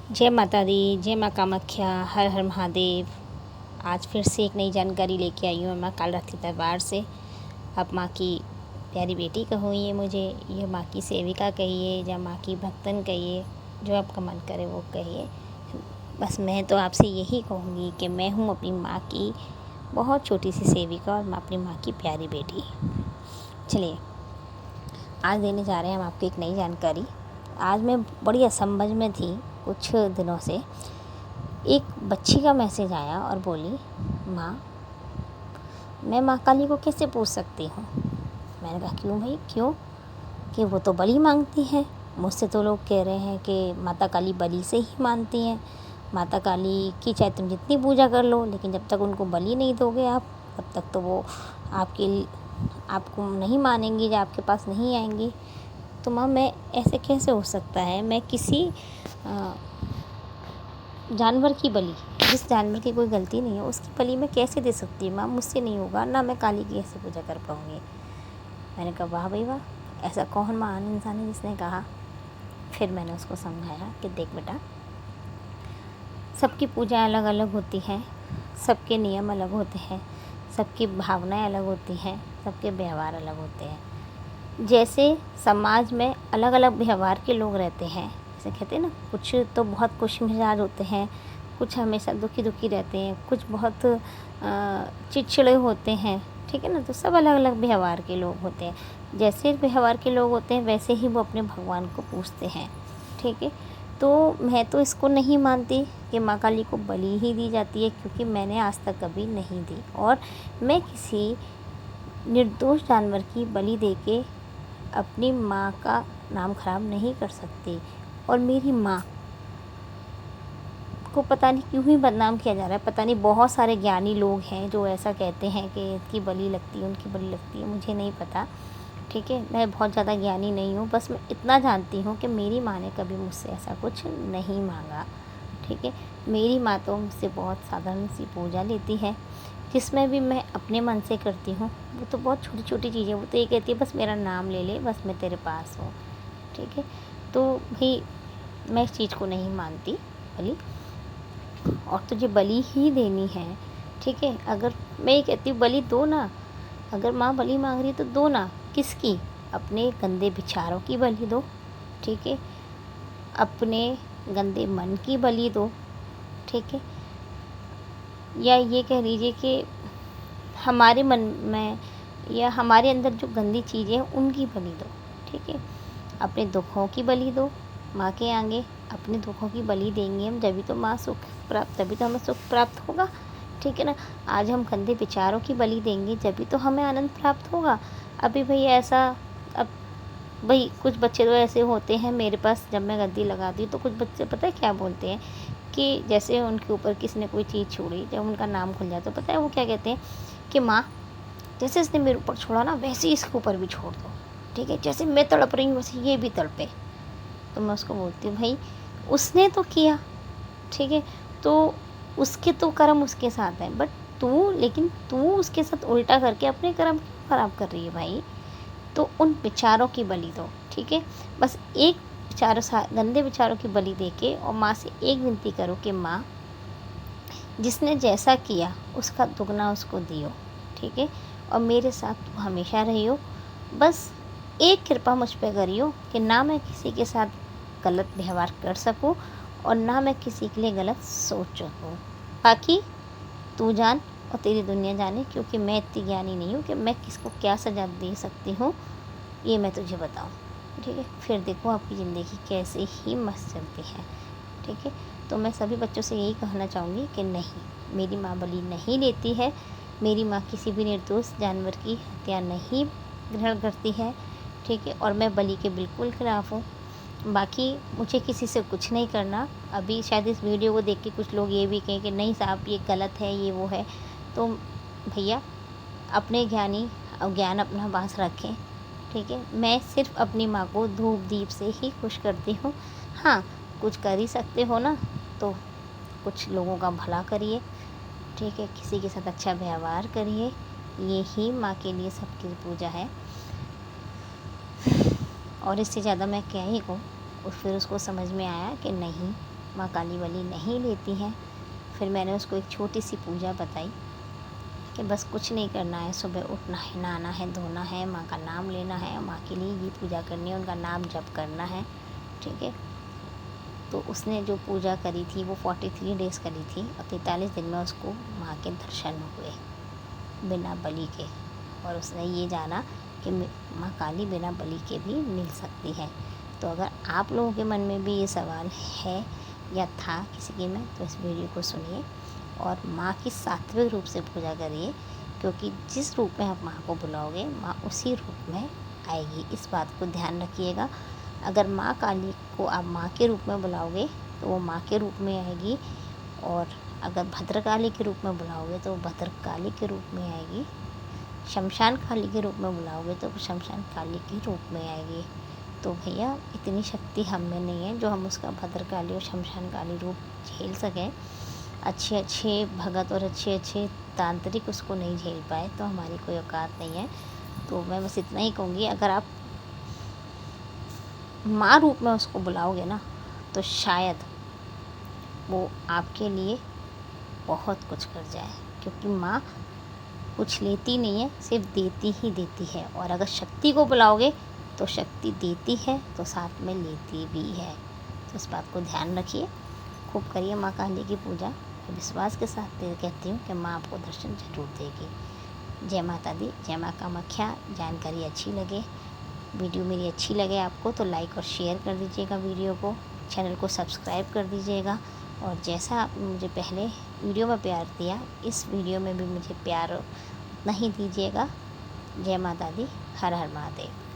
जय माता दी, जय माँ कामाख्या, हर हर महादेव। आज फिर से एक नई जानकारी लेके आई हूँ माँ कालरात्रि दरबार से। आप माँ की प्यारी बेटी कहिए, मुझे ये माँ की सेविका कहिए या माँ की भक्तन कहिए, जो आपका मन करे वो कहिए। बस मैं तो आपसे यही कहूँगी कि मैं हूँ अपनी माँ की बहुत छोटी सी सेविका और मैं अपनी माँ की प्यारी बेटी। चलिए, आज देने जा रहे हैं हम आपको एक नई जानकारी। आज मैं बड़ी असमंजस में थी कुछ दिनों से। एक बच्ची का मैसेज आया और बोली, माँ मैं माँ काली को कैसे पूछ सकती हूँ। मैंने कहा क्यों भाई, क्यों? कि वो तो बलि मांगती हैं। मुझसे तो लोग कह रहे हैं कि माता काली बलि से ही मानती हैं। माता काली की चाहे तुम जितनी पूजा कर लो, लेकिन जब तक उनको बलि नहीं दोगे आप, तब तक तो वो आपको नहीं मानेंगी या आपके पास नहीं आएंगी। तो माँ मैं ऐसे कैसे हो सकता है, मैं किसी जानवर की बलि, जिस जानवर की कोई गलती नहीं है, उसकी बलि मैं कैसे दे सकती हूँ माँ? मुझसे नहीं होगा ना, मैं काली की कैसे पूजा कर पाऊँगी। मैंने कहा वाह भाई वाह, ऐसा कौन महान इंसान है जिसने कहा। फिर मैंने उसको समझाया कि देख बेटा, सबकी पूजा अलग अलग होती है, सबके नियम अलग होते हैं, सबकी भावनाएं अलग होती हैं, सबके व्यवहार अलग होते हैं। जैसे समाज में अलग अलग व्यवहार के लोग रहते हैं, जैसे कहते हैं ना, कुछ तो बहुत खुश मिजाज होते हैं, कुछ हमेशा दुखी दुखी रहते हैं, कुछ बहुत चिड़चिड़े होते हैं, ठीक है ना। तो सब अलग अलग व्यवहार के लोग होते हैं। जैसे व्यवहार के लोग होते हैं वैसे ही वो अपने भगवान को पूजते हैं, ठीक है। तो मैं तो इसको नहीं मानती कि माँ काली को बलि ही दी जाती है, क्योंकि मैंने आज तक कभी नहीं दी, और मैं किसी निर्दोष जानवर की बलि देके अपनी माँ का नाम खराब नहीं कर सकती। और मेरी माँ को पता नहीं क्यों ही बदनाम किया जा रहा है। पता नहीं, बहुत सारे ज्ञानी लोग हैं जो ऐसा कहते हैं कि इनकी बलि लगती है, उनकी बलि लगती है। मुझे नहीं पता, ठीक है। मैं बहुत ज़्यादा ज्ञानी नहीं हूँ, बस मैं इतना जानती हूँ कि मेरी माँ ने कभी मुझसे ऐसा कुछ नहीं मांगा, ठीक है। मेरी माँ तो मुझसे बहुत साधारण सी पूजा लेती है, जिसमें भी मैं अपने मन से करती हूँ। वो तो बहुत छोटी छोटी चीज़ें, वो तो ये कहती है बस मेरा नाम ले ले, बस मैं तेरे पास हूँ, ठीक है। तो भाई मैं इस चीज़ को नहीं मानती बलि, और तुझे बलि ही देनी है, ठीक है। अगर मैं ये कहती हूँ बलि दो ना, अगर माँ बलि मांग रही तो दो ना। किसकी? अपने गंदे विचारों की बलि दो, ठीक है। अपने गंदे मन की बलि दो, ठीक है। या ये कह लीजिए कि हमारे मन में या हमारे अंदर जो गंदी चीज़ें हैं उनकी बलि दो, ठीक है। अपने दुखों की बलि दो माँ के आगे। अपने दुखों की बलि देंगे हम, जभी तो माँ सुख प्राप्त, तभी तो हमें सुख प्राप्त होगा, ठीक है ना। आज हम गंदे विचारों की बलि देंगे जभी तो हमें आनंद प्राप्त होगा। अभी भाई ऐसा, अब भाई कुछ बच्चे तो ऐसे होते हैं, मेरे पास जब मैं गद्दी लगाती हूँ तो कुछ बच्चे पता है क्या बोलते हैं, कि जैसे उनके ऊपर किसी ने कोई चीज़ छोड़ी, जब उनका नाम खुल जाता है तो पता है वो क्या कहते हैं कि माँ जैसे इसने मेरे ऊपर छोड़ा ना, वैसे ही इसके ऊपर भी छोड़ दो, ठीक है। जैसे मैं तड़प रही हूँ वैसे ये भी तड़पे। तो मैं उसको बोलती हूँ भाई उसने तो किया, ठीक है, तो उसके तो कर्म उसके साथ हैं, बट लेकिन तू उसके साथ उल्टा करके अपने कर्म क्यों खराब कर रही है भाई। तो उन विचारों की बलि दो, ठीक है। बस एक गंदे विचारों की बलि देके और माँ से एक विनती करो कि माँ जिसने जैसा किया उसका दुगना उसको दियो, ठीक है। और मेरे साथ तू हमेशा रहियो। बस एक कृपा मुझ पे करियो कि ना मैं किसी के साथ गलत व्यवहार कर सकूं और ना मैं किसी के लिए गलत सोच सकूं। बाकी तू जान और तेरी दुनिया जाने, क्योंकि मैं इतनी ज्ञानी नहीं हूँ कि मैं किसको क्या सजा दे सकती हूँ, ये मैं तुझे बताऊँ, ठीक है। फिर देखो आपकी ज़िंदगी कैसे ही मस्त चलती है, ठीक है। तो मैं सभी बच्चों से यही कहना चाहूँगी कि नहीं, मेरी माँ बलि नहीं लेती है। मेरी माँ किसी भी निर्दोष जानवर की हत्या नहीं ग्रहण करती है, ठीक है। और मैं बलि के बिल्कुल खिलाफ़ हूँ। बाकी मुझे किसी से कुछ नहीं करना। अभी शायद इस वीडियो को देख के कुछ लोग ये भी कहें कि नहीं साहब ये गलत है, ये वो है। तो भैया अपने ज्ञान अपना पास रखें, ठीक है। मैं सिर्फ अपनी माँ को धूप दीप से ही खुश करती हूँ। हाँ, कुछ कर ही सकते हो ना, तो कुछ लोगों का भला करिए, ठीक है। किसी के साथ अच्छा व्यवहार करिए, ये ही माँ के लिए सबकी पूजा है। और इससे ज़्यादा मैं क्या ही कहूँ। और फिर उसको समझ में आया कि नहीं, माँ काली बलि नहीं लेती हैं। फिर मैंने उसको एक छोटी सी पूजा बताई कि बस कुछ नहीं करना है, सुबह उठना है, नहाना है, धोना है, माँ का नाम लेना है, माँ के लिए ये पूजा करनी है, उनका नाम जप करना है, ठीक है। तो उसने जो पूजा करी थी वो 43 डेज़ करी थी और 43 दिन में उसको माँ के दर्शन हुए बिना बलि के। और उसने ये जाना कि माँ काली बिना बलि के भी मिल सकती है। तो अगर आप लोगों के मन में भी ये सवाल है या था किसी के में, तो इस वीडियो को सुनिए और माँ की सात्विक रूप से पूजा करिए, क्योंकि जिस रूप में आप माँ को बुलाओगे माँ उसी रूप में आएगी। इस बात को ध्यान रखिएगा। अगर माँ काली को आप माँ के रूप में बुलाओगे तो वो माँ के रूप में आएगी, और अगर भद्रकाली के रूप में बुलाओगे तो वो भद्रकाली के रूप में आएगी। शमशान काली के रूप में बुलाओगे तो वो शमशान काली के रूप में आएगी। तो भैया इतनी शक्ति हम में नहीं है जो हम उसका भद्रकाली और शमशान काली रूप झेल सकें। अच्छे अच्छे भगत और अच्छे अच्छे तांत्रिक उसको नहीं झेल पाए तो हमारी कोई औकात नहीं है। तो मैं बस इतना ही कहूँगी, अगर आप माँ रूप में उसको बुलाओगे ना तो शायद वो आपके लिए बहुत कुछ कर जाए, क्योंकि माँ कुछ लेती नहीं है, सिर्फ देती ही देती है। और अगर शक्ति को बुलाओगे तो शक्ति देती है तो साथ में लेती भी है। तो इस बात को ध्यान रखिए, खूब करिए माँ काली की पूजा। विश्वास के साथ कहती हूँ कि माँ आपको दर्शन जरूर देगी। जय माता दी, जय माँ कामाख्या। जानकारी अच्छी लगे, वीडियो मेरी अच्छी लगे आपको तो लाइक और शेयर कर दीजिएगा वीडियो को, चैनल को सब्सक्राइब कर दीजिएगा। और जैसा आपने मुझे पहले वीडियो में प्यार दिया, इस वीडियो में भी मुझे प्यार उतना ही दीजिएगा। जय माता दी, हर हर महादेव।